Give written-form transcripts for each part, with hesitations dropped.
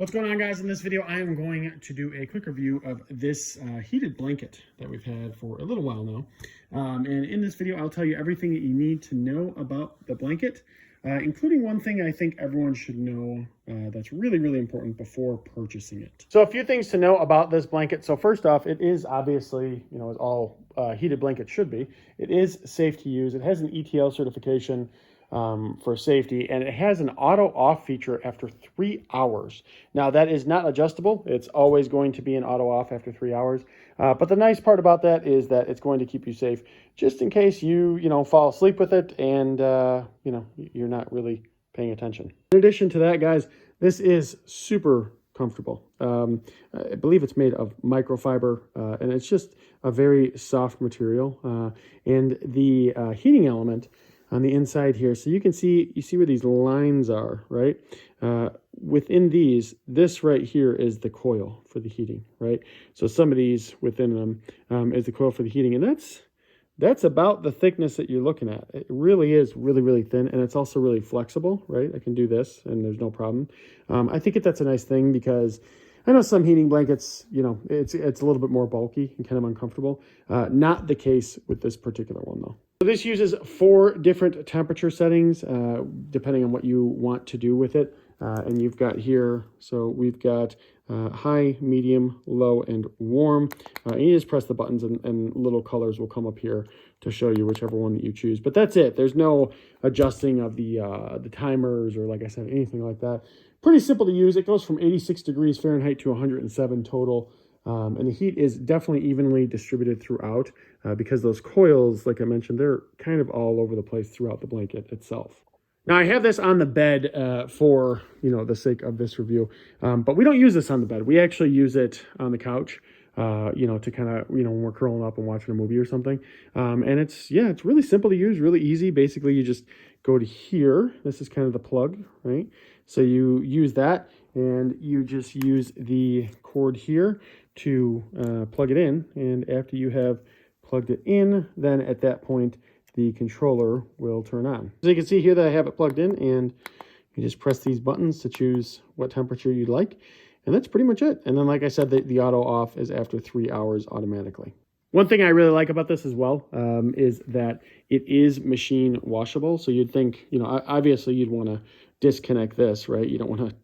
What's going on, guys? In this video, I am going to do a quick review of this heated blanket that we've had for a little while now. And in this video, I'll tell you everything that you need to know about the blanket, including one thing I think everyone should know that's really, really important before purchasing it. So a few things to know about this blanket. So first off, it is obviously, as all heated blankets should be, it is safe to use. It has an ETL certification for safety, and it has an auto off feature after 3 hours. Now that is not adjustable. It's always going to be an auto off after 3 hours. But the nice part about that is that it's going to keep you safe just in case you fall asleep with it and you're not really paying attention. In addition to that, guys, this is super comfortable. I believe it's made of microfiber, and it's just a very soft material. And the heating element on the inside here, so you see where these lines are, right? Within these, this right here is the coil for the heating, right? So some of these within them is the coil for the heating, and that's about the thickness that you're looking at. It really is really, really thin, and it's also really flexible, right? I can do this, and there's no problem. I think that's a nice thing because I know some heating blankets, it's a little bit more bulky and kind of uncomfortable. Not the case with this particular one, though. So this uses 4 different temperature settings, depending on what you want to do with it. And you've got here, so we've got high, medium, low, and warm. And you just press the buttons and little colors will come up here to show you whichever one that you choose. But that's it. There's no adjusting of the timers or, like I said, anything like that. Pretty simple to use. It goes from 86 degrees Fahrenheit to 107 total. And the heat is definitely evenly distributed throughout because those coils, like I mentioned, they're kind of all over the place throughout the blanket itself. Now, I have this on the bed for, the sake of this review, but we don't use this on the bed. We actually use it on the couch, to kind of, when we're curling up and watching a movie or something. And it's really simple to use, really easy. Basically, you just go to here. This is kind of the plug, right? So you use that and you just use the cord here to plug it in. And after you have plugged it in, then at that point, the controller will turn on. So you can see here that I have it plugged in, and you just press these buttons to choose what temperature you'd like. And that's pretty much it. And then, like I said, the auto off is after 3 hours automatically. One thing I really like about this as well is that it is machine washable. So you'd think, obviously you'd want to disconnect this, right? You don't want to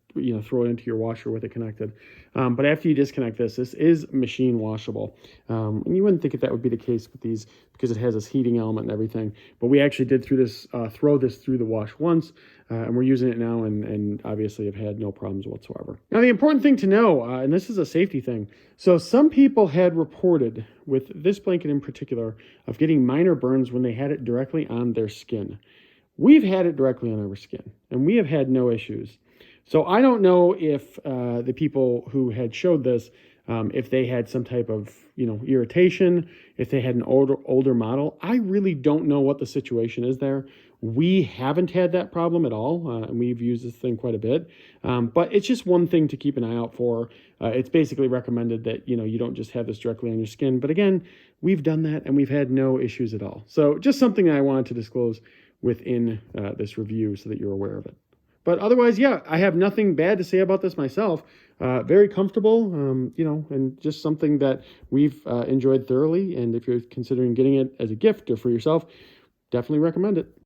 throw it into your washer with it connected. But after you disconnect this is machine washable. And you wouldn't think that would be the case with these because it has this heating element and everything. But we actually did throw this through the wash once, and we're using it now and obviously have had no problems whatsoever. Now, the important thing to know, and this is a safety thing. So some people had reported with this blanket in particular of getting minor burns when they had it directly on their skin. We've had it directly on our skin, and we have had no issues. So I don't know if the people who had showed this, if they had some type of, irritation, if they had an older model. I really don't know what the situation is there. We haven't had that problem at all, and we've used this thing quite a bit. But it's just one thing to keep an eye out for. It's basically recommended that, you don't just have this directly on your skin. But again, we've done that, and we've had no issues at all. So just something that I wanted to disclose within this review so that you're aware of it. But otherwise, I have nothing bad to say about this myself. Very comfortable, and just something that we've enjoyed thoroughly. And if you're considering getting it as a gift or for yourself, definitely recommend it.